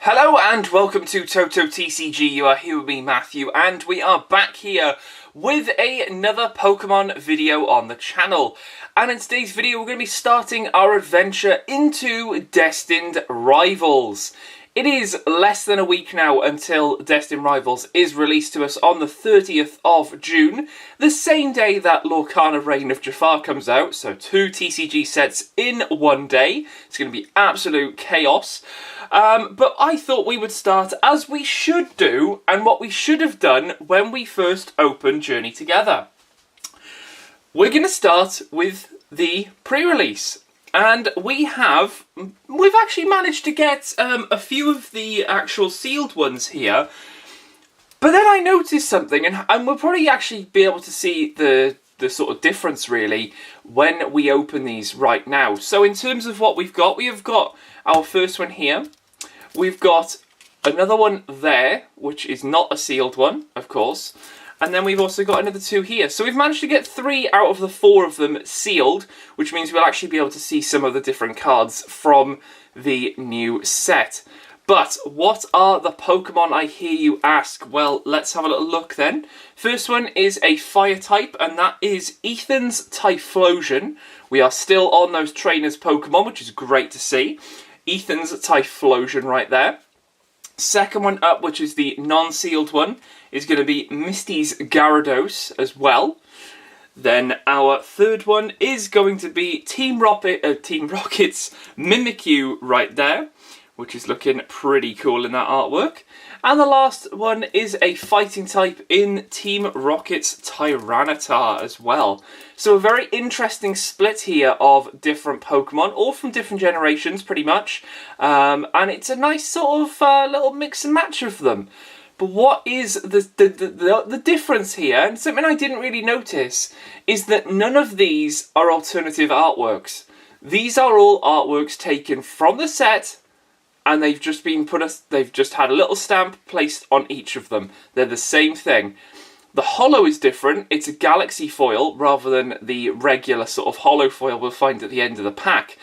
Hello and welcome to Toto TCG. You are here with me, Matthew, and we are back here with another Pokemon video on the channel. And in today's video, we're going to be starting our adventure into Destined Rivals. It is less than a week now until Destined Rivals is released to us on the 30th of June, the same day that Lorcana Reign of Jafar comes out, so 2 TCG sets in one day. It's going to be absolute chaos. But I thought we would start as we should do, and what we should have done when we first opened Journey Together. We're going to start with the pre-release. And we've actually managed to get a few of the actual sealed ones here. But then I noticed something, and we'll probably actually be able to see the sort of difference, really, when we open these right now. So in terms of what we have got our first one here. We've got another one there, which is not a sealed one, of course. And then we've also got another 2 here. So we've managed to get 3 out of the 4 of them sealed, which means we'll actually be able to see some of the different cards from the new set. But what are the Pokemon, I hear you ask? Well, let's have a little look then. First one is a fire type, and that is Ethan's Typhlosion. We are still on those trainers Pokemon, which is great to see. Ethan's Typhlosion right there. Second one up, which is the non-sealed one, is going to be Misty's Gyarados as well. Then our third one is going to be Team Rocket's Mimikyu right there, which is looking pretty cool in that artwork. And the last one is a fighting type in Team Rocket's Tyranitar as well. So a very interesting split here of different Pokemon, all from different generations pretty much. And it's a nice sort of little mix and match of them. But what is the difference here, and something I didn't really notice, is that none of these are alternative artworks. These are all artworks taken from the set, and they've just had a little stamp placed on each of them. They're the same thing. The holo is different. It's a galaxy foil rather than the regular sort of holo foil we'll find at the end of the pack.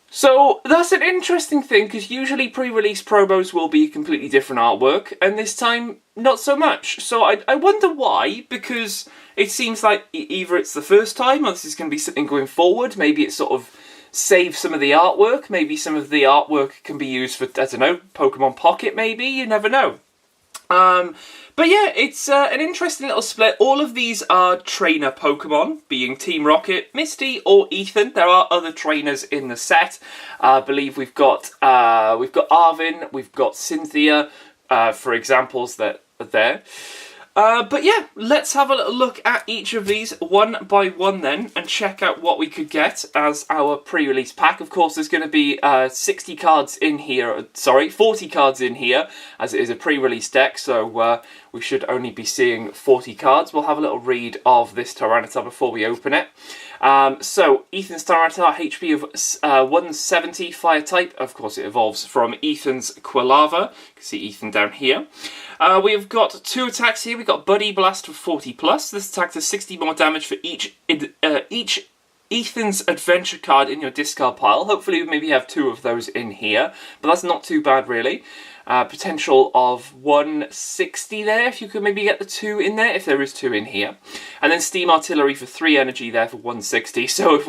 So that's an interesting thing, because usually pre-release promos will be a completely different artwork, and this time not so much. So I wonder why, because it seems like either it's the first time or this is going to be something going forward. Maybe it's sort of save some of the artwork. Maybe some of the artwork can be used for, I don't know, Pokemon Pocket maybe, you never know. But yeah, it's an interesting little split. All of these are trainer Pokemon, being Team Rocket, Misty or Ethan. There are other trainers in the set. I believe we've got Arvin, we've got Cynthia, for examples that are there. But yeah, let's have a little look at each of these one by one then, and check out what we could get as our pre-release pack. Of course, there's going to be 40 cards in here, as it is a pre-release deck, so we should only be seeing 40 cards. We'll have a little read of this Tyranitar before we open it. So, Ethan's Tyranitar, HP of 170, fire type. Of course, it evolves from Ethan's Quilava. You can see Ethan down here. We've got 2 attacks here. We've got Buddy Blast for 40+. This attack does 60 more damage for each Ethan's Adventure card in your discard pile. Hopefully we maybe have 2 of those in here, but that's not too bad really. Potential of 160 there, if you could maybe get the 2 in there, if there is 2 in here. And then Steam Artillery for 3 energy there for 160. So if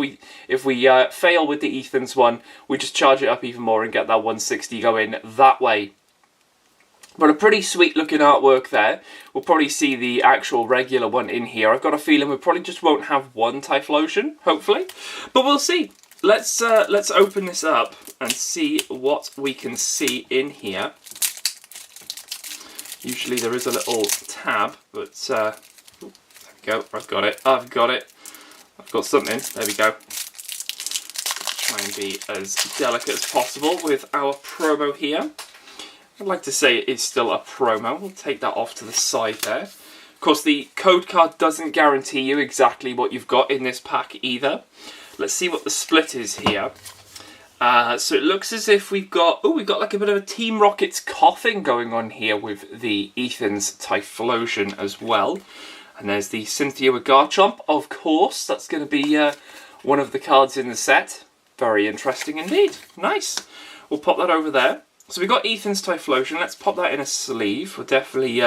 we fail with the Ethan's one, we just charge it up even more and get that 160 going that way. But a pretty sweet looking artwork there. We'll probably see the actual regular one in here. I've got a feeling we probably just won't have one Typhlosion, hopefully. But we'll see. Let's open this up and see what we can see in here. Usually there is a little tab, but there we go. I've got it. I've got something. There we go. Try and be as delicate as possible with our promo here. I'd like to say it is still a promo. We'll take that off to the side there. Of course, the code card doesn't guarantee you exactly what you've got in this pack either. Let's see what the split is here. So it looks as if we've got like a bit of a Team Rocket's coughing going on here with the Ethan's Typhlosion as well. And there's the Cynthia with Garchomp, of course. That's going to be one of the cards in the set. Very interesting indeed. Nice. We'll pop that over there. So we got Ethan's Typhlosion. Let's pop that in a sleeve. We'll definitely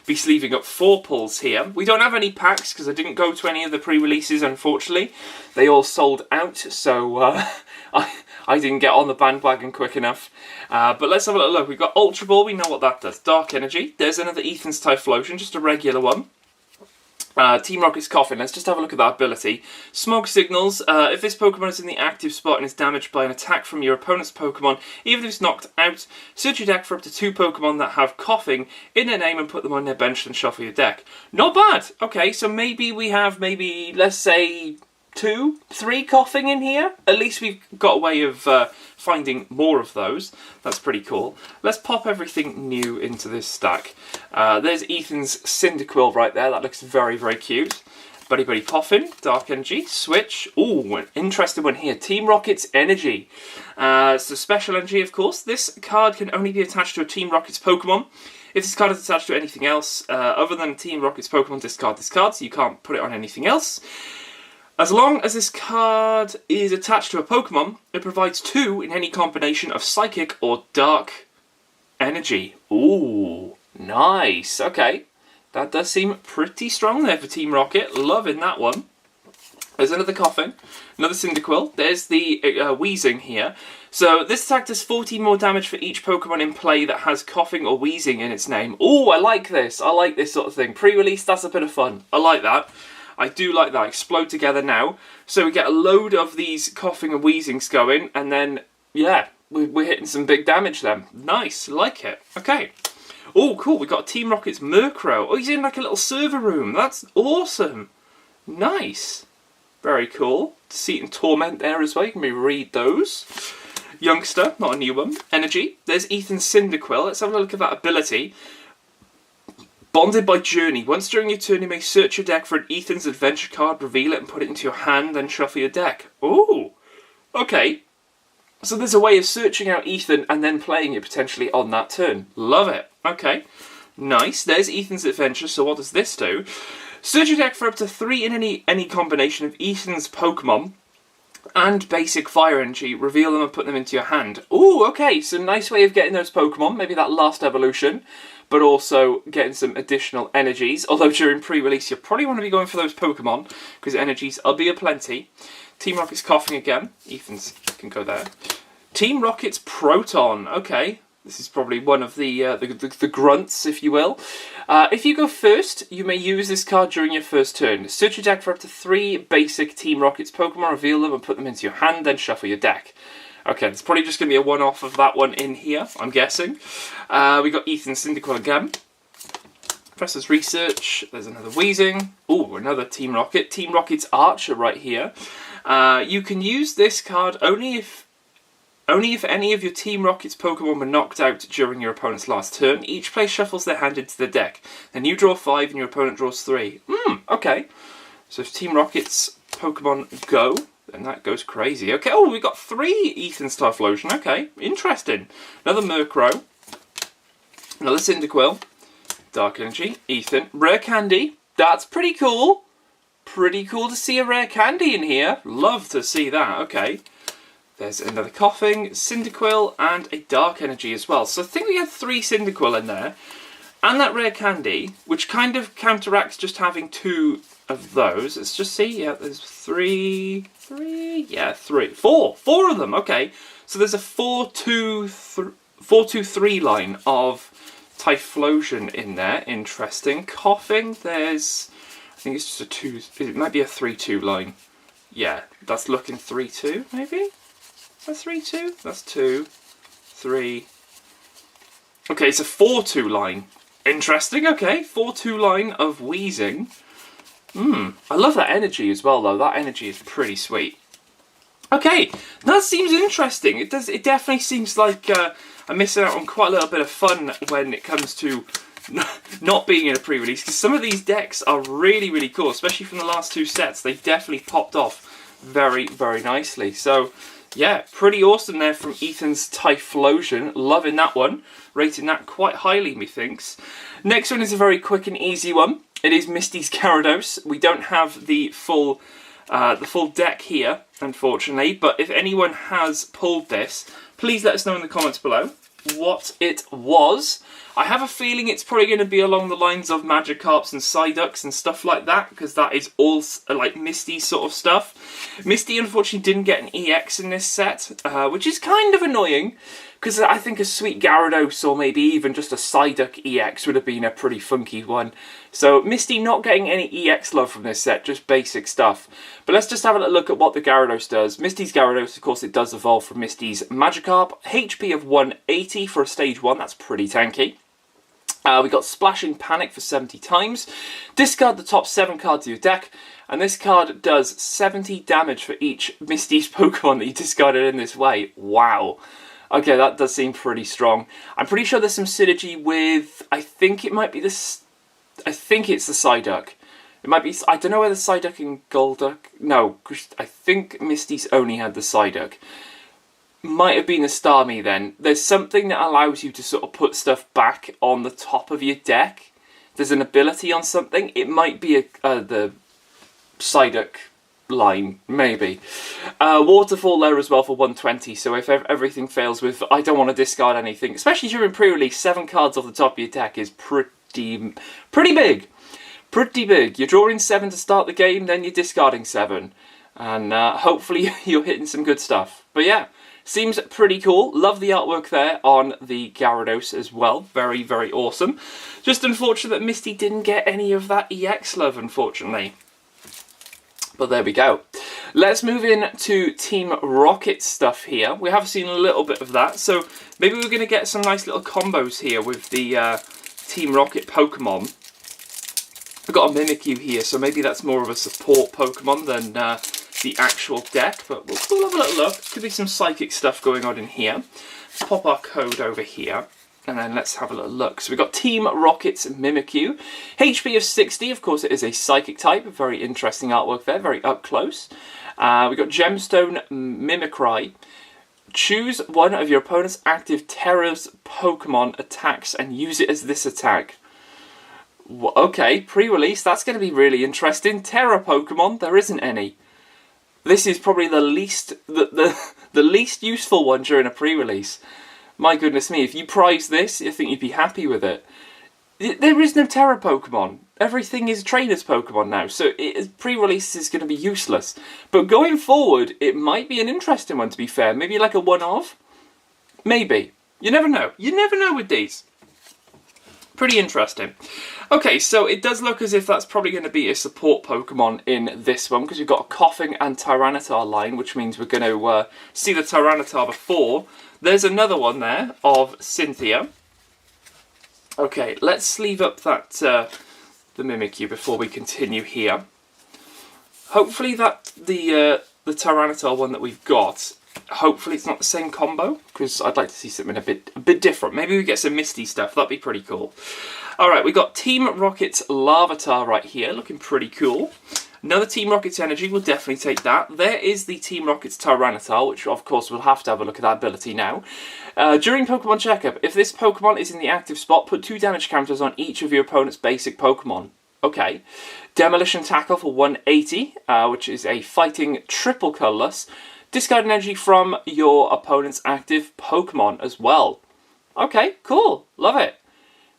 be sleeving up 4 pulls here. We don't have any packs because I didn't go to any of the pre-releases, unfortunately. They all sold out, so I didn't get on the bandwagon quick enough. But let's have a little look. We've got Ultra Ball. We know what that does. Dark Energy. There's another Ethan's Typhlosion, just a regular one. Team Rocket's Coffin. Let's just have a look at that ability. Smoke Signals. If this Pokemon is in the active spot and is damaged by an attack from your opponent's Pokemon, even if it's knocked out, search your deck for up to 2 Pokemon that have coughing in their name and put them on their bench and shuffle your deck. Not bad. Okay, so maybe we have let's say 2, 3 coughing in here. At least we've got a way of finding more of those. That's pretty cool. Let's pop everything new into this stack. There's Ethan's Cyndaquil right there. That looks very, very cute. Buddy Buddy Poffin, Dark Energy, Switch. Ooh, an interesting one here. Team Rocket's Energy. So Special Energy, of course. This card can only be attached to a Team Rocket's Pokemon. If this card is attached to anything else other than Team Rocket's Pokemon, discard this card, so you can't put it on anything else. As long as this card is attached to a Pokemon, it provides 2 in any combination of Psychic or Dark Energy. Ooh, nice. Okay, that does seem pretty strong there for Team Rocket. Loving that one. There's another Coughing, another Cyndaquil. There's the Wheezing here. So this attack does 14 more damage for each Pokemon in play that has Coughing or Wheezing in its name. Ooh, I like this. I like this sort of thing. Pre-release, that's a bit of fun. I like that. I do like that. Explode together now. So we get a load of these Coughing and Wheezings going, and then, yeah, we're hitting some big damage then. Nice, like it. Okay. Oh, cool. We got Team Rocket's Murkrow. Oh, he's in like a little server room. That's awesome. Nice. Very cool. Deceit and Torment there as well. You can maybe read those. Youngster, not a new one. Energy. There's Ethan's Cyndaquil. Let's have a look at that ability. Bonded by Journey. Once during your turn, you may search your deck for an Ethan's Adventure card, reveal it and put it into your hand, then shuffle your deck. Ooh. Okay. So there's a way of searching out Ethan and then playing it potentially on that turn. Love it. Okay. Nice. There's Ethan's Adventure. So what does this do? Search your deck for up to 3 in any combination of Ethan's Pokemon and basic Fire Energy. Reveal them and put them into your hand. Ooh, okay. So nice way of getting those Pokemon. Maybe that last evolution. But also getting some additional energies. Although during pre-release you probably want to be going for those Pokemon, because energies will be aplenty. Team Rocket's Coughing again. Ethan's can go there. Team Rocket's Proton. Okay, this is probably one of the grunts, if you will. If you go first, you may use this card during your first turn. Search your deck for up to 3 basic Team Rocket's Pokemon, reveal them and put them into your hand, then shuffle your deck. Okay, it's probably just going to be a one-off of that one in here, I'm guessing. We got Ethan's Cyndaquil again. Professor's Research. There's another Wheezing. Ooh, another Team Rocket. Team Rocket's Archer right here. You can use this card only if any of your Team Rocket's Pokemon were knocked out during your opponent's last turn. Each player shuffles their hand into the deck. Then you draw 5 and your opponent draws 3. Okay. So if Team Rocket's Pokemon go, and that goes crazy. Okay, oh, we've got 3 Ethan's Typhlosion. Okay, interesting. Another Murkrow. Another Cyndaquil. Dark Energy. Ethan. Rare Candy. That's pretty cool. Pretty cool to see a Rare Candy in here. Love to see that. Okay. There's another Coughing, Cyndaquil, and a Dark Energy as well. So I think we had 3 Cyndaquil in there. And that Rare Candy, which kind of counteracts just having 2 of those. Let's just see. Yeah, there's 3. Yeah, 3. 4 of them. Okay. So there's a 4-2-3 line of Typhlosion in there. Interesting. Coughing. There's, I think it's just a 2. It might be a 3-2 line. Yeah, that's looking 3-2 maybe. That's 3-2. That's 2, 3. Okay, it's a 4-2 line. Interesting. Okay, 4-2 line of Wheezing. I love that energy as well, though. That energy is pretty sweet. Okay, that seems interesting. It does. It definitely seems like I'm missing out on quite a little bit of fun when it comes to not being in a pre-release, because some of these decks are really, really cool, especially from the last 2 sets. They've definitely popped off very, very nicely. So, yeah, pretty awesome there from Ethan's Typhlosion. Loving that one. Rating that quite highly, methinks. Next one is a very quick and easy one. It is Misty's Gyarados. We don't have the full deck here, unfortunately, but if anyone has pulled this, please let us know in the comments below. what it was. I have a feeling it's probably going to be along the lines of Magikarps and Psyducks and stuff like that, because that is all like Misty sort of stuff. Misty unfortunately didn't get an EX in this set, which is kind of annoying, because I think a sweet Gyarados or maybe even just a Psyduck EX would have been a pretty funky one. So Misty not getting any EX love from this set, just basic stuff. But let's just have a look at what the Gyarados does. Misty's Gyarados, of course, it does evolve from Misty's Magikarp. HP of 180 for a stage 1, that's pretty tanky. We got Splashing Panic for 70 times. Discard the top 7 cards of your deck, and this card does 70 damage for each Misty's Pokemon that you discarded in this way. Wow. Okay, that does seem pretty strong. I'm pretty sure there's some synergy with, I think it might be this, I think it's the Psyduck. It might be, I don't know whether Psyduck and Golduck, no, I think Misty's only had the Psyduck. Might have been the Starmie then. There's something that allows you to sort of put stuff back on the top of your deck. There's an ability on something. It might be the Psyduck line, maybe. Waterfall there as well for 120, so if everything fails with I don't want to discard anything, especially during pre-release, 7 cards off the top of your deck is pretty big. Pretty big. You're drawing 7 to start the game, then you're discarding 7. And hopefully you're hitting some good stuff. But yeah, seems pretty cool. Love the artwork there on the Gyarados as well. Very, very awesome. Just unfortunate that Misty didn't get any of that EX love, unfortunately. But there we go. Let's move in to Team Rocket stuff here. We have seen a little bit of that. So maybe we're going to get some nice little combos here with the Team Rocket Pokemon. We've got a Mimikyu here, so maybe that's more of a support Pokemon than the actual deck, but we'll have a little look. Could be some psychic stuff going on in here. Let's pop our code over here, and then let's have a little look. So we've got Team Rocket's Mimikyu. HP of 60, of course it is a psychic type. Very interesting artwork there, very up close. We've got Gemstone Mimicry. Choose one of your opponent's active Terra's Pokemon attacks and use it as this attack. Okay, pre-release, that's going to be really interesting. Terra Pokemon, there isn't any. This is probably the least the least useful one during a pre-release. My goodness me, if you prize this, I think you'd be happy with it. There is no Terra Pokemon. Everything is Trainer's Pokemon now, so pre-release is going to be useless. But going forward, it might be an interesting one, to be fair. Maybe like a one-off? Maybe. You never know. You never know with these. Pretty interesting. Okay, so it does look as if that's probably going to be a support Pokemon in this one, because you've got a Coughing and Tyranitar line, which means we're going to see the Tyranitar before. There's another one there of Cynthia. Okay, let's sleeve up that the Mimikyu before we continue here. Hopefully that the Tyranitar one that we've got, hopefully it's not the same combo, because I'd like to see something a bit different. Maybe we get some Misty stuff, that'd be pretty cool. Alright, we got Team Rocket's Larvitar right here, looking pretty cool. Another Team Rocket's Energy, we'll definitely take that. There is the Team Rocket's Tyranitar, which of course we'll have to have a look at that ability now. During Pokemon Checkup, if this Pokemon is in the active spot, put 2 damage counters on each of your opponent's basic Pokemon. Okay. Demolition Tackle for 180, which is a fighting triple colourless. Discard an energy from your opponent's active Pokemon as well. Okay, cool. Love it.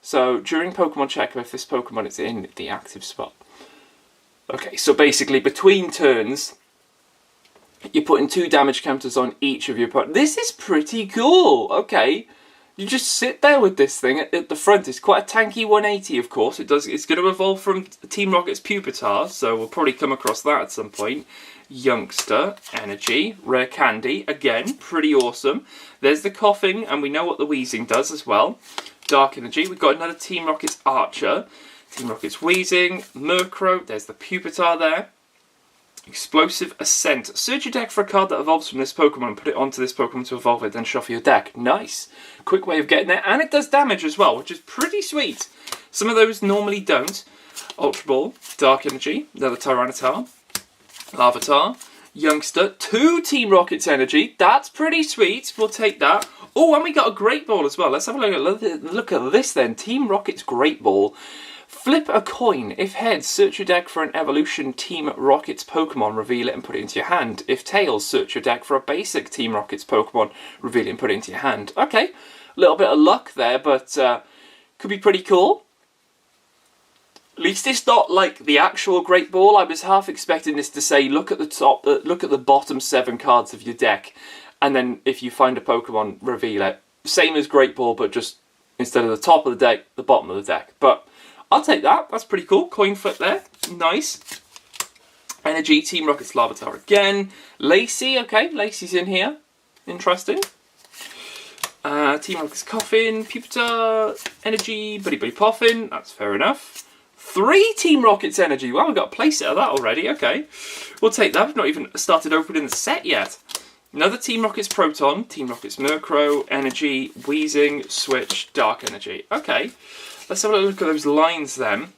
So, during Pokemon Checkup, if this Pokemon is in the active spot. Okay, so basically, between turns, you're putting 2 damage counters on each of your opponents. This is pretty cool. Okay. You just sit there with this thing at the front. It's quite a tanky 180, of course. It's going to evolve from Team Rocket's Pupitar, so we'll probably come across that at some point. Youngster, Energy, Rare Candy, again, pretty awesome. There's the Coughing, and we know what the Wheezing does as well. Dark Energy, we've got another Team Rocket's Archer. Team Rocket's Wheezing, Murkrow, there's the Pupitar there. Explosive Ascent. Search your deck for a card that evolves from this Pokemon and put it onto this Pokemon to evolve it, then shuffle your deck. Nice. Quick way of getting there. And it does damage as well, which is pretty sweet. Some of those normally don't. Ultra Ball, Dark Energy, another Tyranitar, Larvitar, Youngster, 2 Team Rocket's Energy. That's pretty sweet. We'll take that. Oh, and we got a Great Ball as well. Let's have a look at this then. Team Rocket's Great Ball. Flip a coin. If heads, search your deck for an Evolution Team Rocket's Pokemon, reveal it and put it into your hand. If tails, search your deck for a basic Team Rocket's Pokemon, reveal it and put it into your hand. Okay, little bit of luck there, but could be pretty cool. At least it's not like the actual Great Ball. I was half expecting this to say, look at the top, look at the bottom 7 cards of your deck, and then if you find a Pokemon, reveal it. Same as Great Ball, but just instead of the top of the deck, the bottom of the deck. But I'll take that. That's pretty cool. Coin flip there. Nice. Energy, Team Rocket's Larvitar again. Lacey, okay. Lacey's in here. Interesting. Team Rocket's Coffin. Pupitar, Energy, Buddy Buddy Poffin. That's fair enough. 3 Team Rocket's Energy. Well, we've got a playset of that already. Okay. We'll take that. We've not even started opening the set yet. Another Team Rocket's Proton. Team Rocket's Murkrow, Energy, Weezing, Switch, Dark Energy. Okay. Let's have a look at those lines then.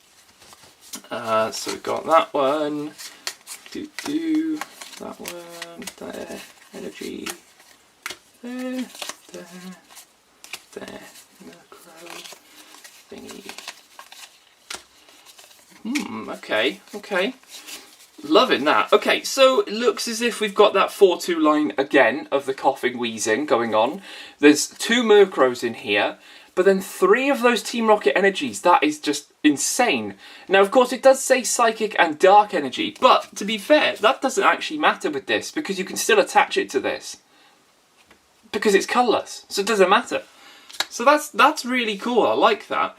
So we've got that one. That one. There. Energy. There. Murkrow. Thingy. Okay. Loving that. Okay, so it looks as if we've got that 4-2 line again of the coughing wheezing going on. There's 2 Murkrows in here, but then 3 of those Team Rocket energies. That is just insane. Now, of course, it does say Psychic and Dark Energy, but to be fair, that doesn't actually matter with this because you can still attach it to this. Because it's colourless, so it doesn't matter. So that's really cool. I like that.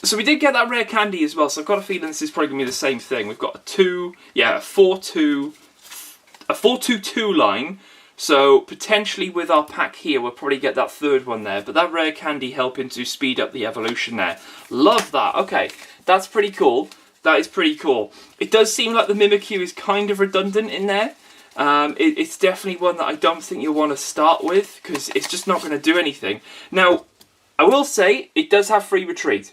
So we did get that rare candy as well, so I've got a feeling this is probably going to be the a thing. We've got a 4-2-2 line, so potentially with our pack here we'll probably get that 3rd one there, but that rare candy helping to speed up the evolution there. Love that. Okay, that's pretty cool. That is pretty cool. It does seem like the Mimikyu is kind of redundant in there. It's definitely one that I don't think you'll want to start with, because it's just not going to do anything. Now, I will say, it does have free retreat.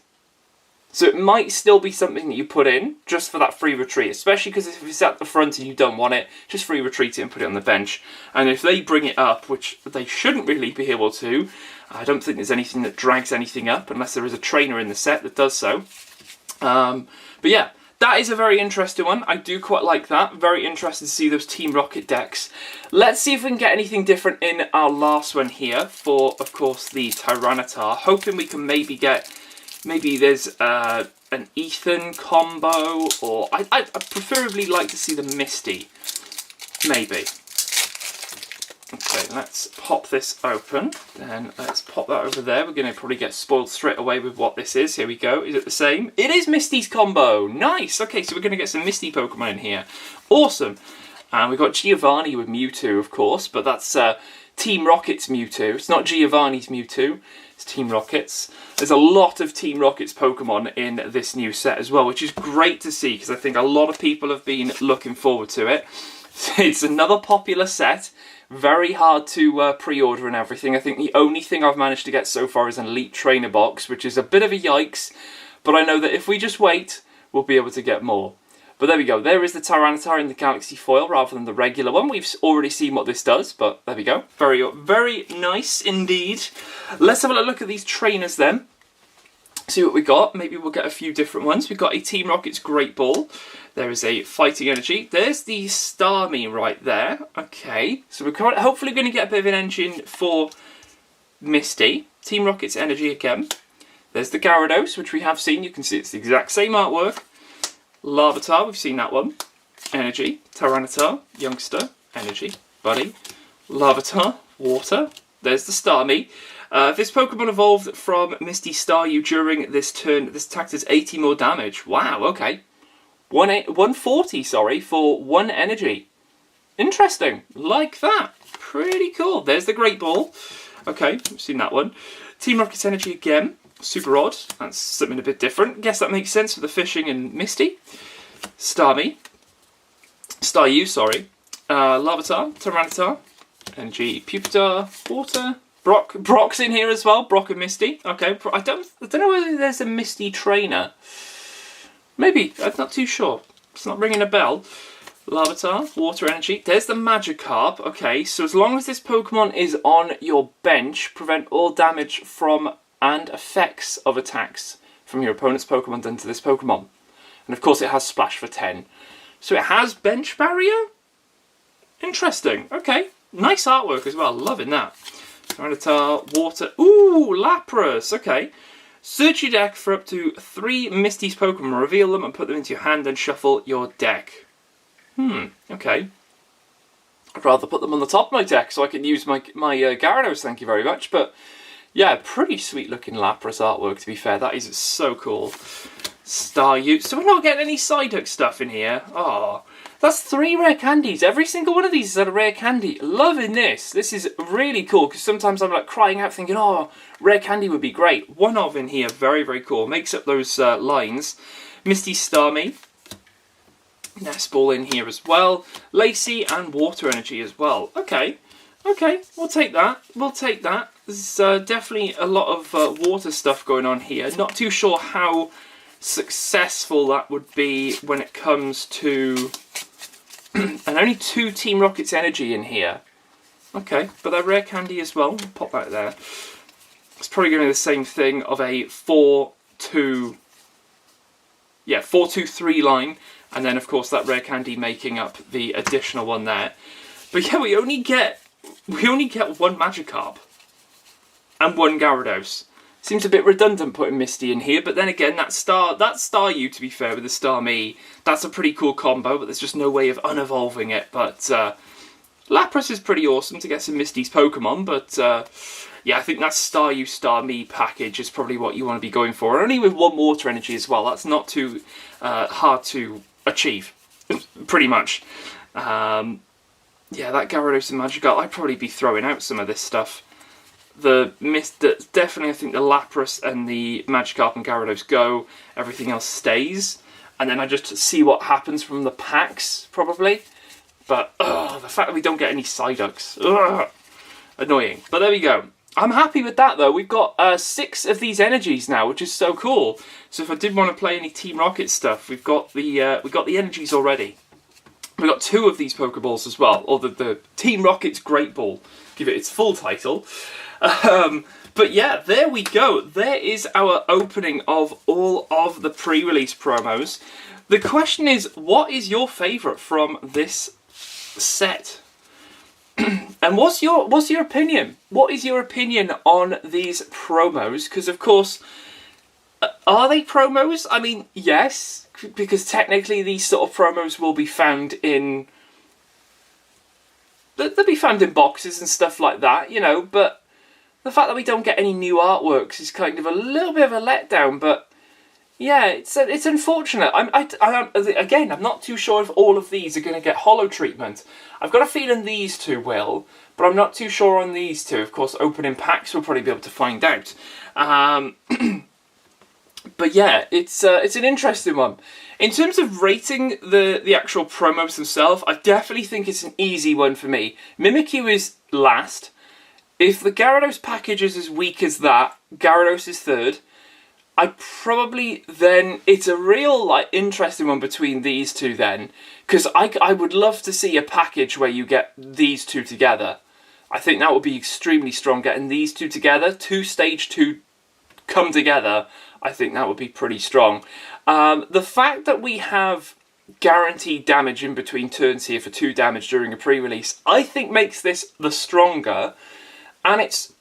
So it might still be something that you put in just for that free retreat, especially because if it's at the front and you don't want it, just free retreat it and put it on the bench. And if they bring it up, which they shouldn't really be able to, I don't think there's anything that drags anything up unless there is a trainer in the set that does so. But yeah, that is a very interesting one. I do quite like that. Very interested to see those Team Rocket decks. Let's see if we can get anything different in our last one here for, of course, the Tyranitar. Hoping we can maybe get... Maybe there's an Ethan combo, or I'd preferably like to see the Misty. Maybe. Okay, let's pop this open. Then let's pop that over there. We're going to probably get spoiled straight away with what this is. Here we go. Is it the same? It is Misty's combo. Nice. Okay, so we're going to get some Misty Pokemon in here. Awesome. And we've got Giovanni with Mewtwo, of course, but that's Team Rocket's Mewtwo. It's not Giovanni's Mewtwo. Team Rockets. There's a lot of Team Rockets Pokemon in this new set as well, which is great to see because I think a lot of people have been looking forward to it. It's another popular set, very hard to pre-order and everything. I think the only thing I've managed to get so far is an Elite Trainer box, which is a bit of a yikes, but I know that if we just wait, we'll be able to get more. But there we go, there is the Tyranitar in the Galaxy Foil rather than the regular one. We've already seen what this does, but there we go. Very, very nice indeed. Let's have a look at these trainers then. See what we got. Maybe we'll get a few different ones. We've got a Team Rocket's Great Ball. There is a Fighting Energy. There's the Starmie right there. Okay, so we're hopefully going to get a bit of an engine for Misty. Team Rocket's Energy again. There's the Gyarados, which we have seen. You can see it's the exact same artwork. Larvitar, we've seen that one. Energy. Tyranitar, Youngster, Energy, Buddy. Larvitar, Water. There's the Starmie. This Pokemon evolved from Misty Staryu during this turn. This attack does 80 more damage. Wow, okay. 140, sorry, for 1 energy. Interesting. Like that. Pretty cool. There's the Great Ball. Okay, we've seen that one. Team Rocket's Energy again. Super odd. That's something a bit different. Guess that makes sense for the fishing and Misty. Starmie. Staryu, sorry. Larvitar. Tyranitar. Energy. Pupitar. Water. Brock's in here as well. Brock and Misty. Okay. I don't know whether there's a Misty trainer. Maybe. I'm not too sure. It's not ringing a bell. Larvitar, Water Energy. There's the Magikarp. Okay, so as long as this Pokemon is on your bench, prevent all damage from and effects of attacks from your opponent's Pokemon done to this Pokemon. And of course it has Splash for 10. So it has Bench Barrier? Interesting. Okay. Nice artwork as well. Loving that. Tyranitar, Water. Ooh, Lapras. Okay. Search your deck for up to 3 Misty's Pokemon, reveal them and put them into your hand and shuffle your deck. Okay. I'd rather put them on the top of my deck so I can use my Gyarados, thank you very much. But yeah, pretty sweet looking Lapras artwork, to be fair. That is so cool. Staryu. So we're not getting any Psyduck stuff in here. Oh, that's 3 rare candies. Every single one of these is a rare candy. Loving this. This is really cool because sometimes I'm like crying out thinking, oh, rare candy would be great. One of in here, very, very cool. Makes up those lines. Misty, Starmie. Nest Ball in here as well. Lacey and Water Energy as well. Okay, we'll take that. We'll take that. There's definitely a lot of water stuff going on here. Not too sure how successful that would be when it comes to... and only 2 Team Rocket's energy in here. Okay, but they're rare candy as well. Pop that there. It's probably going to be the same thing of a 4-2... yeah, 4-2-3 line. And then, of course, that rare candy making up the additional one there. But yeah, we only get 1 Magikarp. And 1 Gyarados. Seems a bit redundant putting Misty in here, but then again, that Staryu, to be fair, with the Starmie, that's a pretty cool combo, but there's just no way of unevolving it. But Lapras is pretty awesome to get some Misty's Pokemon, but yeah, I think that Staryu Starmie package is probably what you want to be going for. Only with 1 Water Energy as well, that's not too hard to achieve, pretty much. Yeah, that Gyarados and Magikarp, I'd probably be throwing out some of this stuff. Definitely, I think the Lapras and the Magikarp and Gyarados go. Everything else stays, and then I just see what happens from the packs, probably. But the fact that we don't get any Psyducks, annoying. But there we go. I'm happy with that though. We've got 6 of these energies now, which is so cool. So if I did want to play any Team Rocket stuff, we've got the energies already. We've got 2 of these Pokeballs as well, or the Team Rocket's Great Ball. Give it its full title. But yeah, there we go. There is our opening of all of the pre-release promos. The question is, what is your favourite from this set? And what's your opinion? What is your opinion on these promos? Because of course, are they promos? I mean, yes, because technically these sort of promos will be found in... they'll be found in boxes and stuff like that, you know, but the fact that we don't get any new artworks is kind of a little bit of a letdown, but yeah, it's unfortunate. Again, I'm not too sure if all of these are going to get holo treatment. I've got a feeling these 2 will, but I'm not too sure on these 2. Of course, opening packs we'll probably be able to find out. But yeah, it's an interesting one. In terms of rating the actual promos themselves, I definitely think it's an easy one for me. Mimikyu is last. If the Gyarados package is as weak as that, Gyarados is 3rd. I'd probably then... it's a real interesting one between these 2 then. Because I would love to see a package where you get these 2 together. I think that would be extremely strong, getting these 2 together. 2 stage 2 come together. I think that would be pretty strong. The fact that we have guaranteed damage in between turns here for 2 damage during a pre-release, I think makes this the stronger. And it's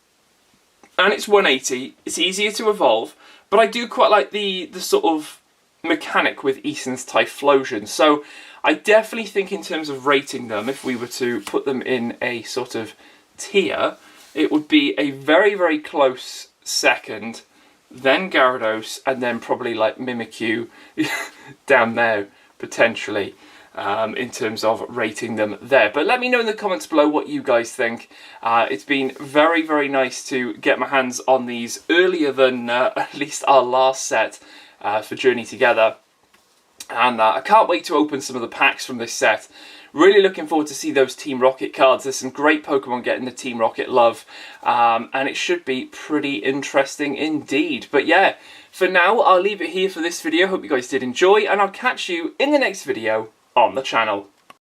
180. It's easier to evolve, but I do quite like the sort of mechanic with Eason's Typhlosion. So I definitely think in terms of rating them, if we were to put them in a sort of tier, it would be a very, very close second, then Gyarados, and then probably like Mimikyu down there potentially. In terms of rating them there. But let me know in the comments below what you guys think. It's been very, very nice to get my hands on these earlier than at least our last set for Journey Together. And I can't wait to open some of the packs from this set. Really looking forward to see those Team Rocket cards. There's some great Pokemon getting the Team Rocket love. And it should be pretty interesting indeed. But yeah, for now, I'll leave it here for this video. Hope you guys did enjoy. And I'll catch you in the next video on the channel.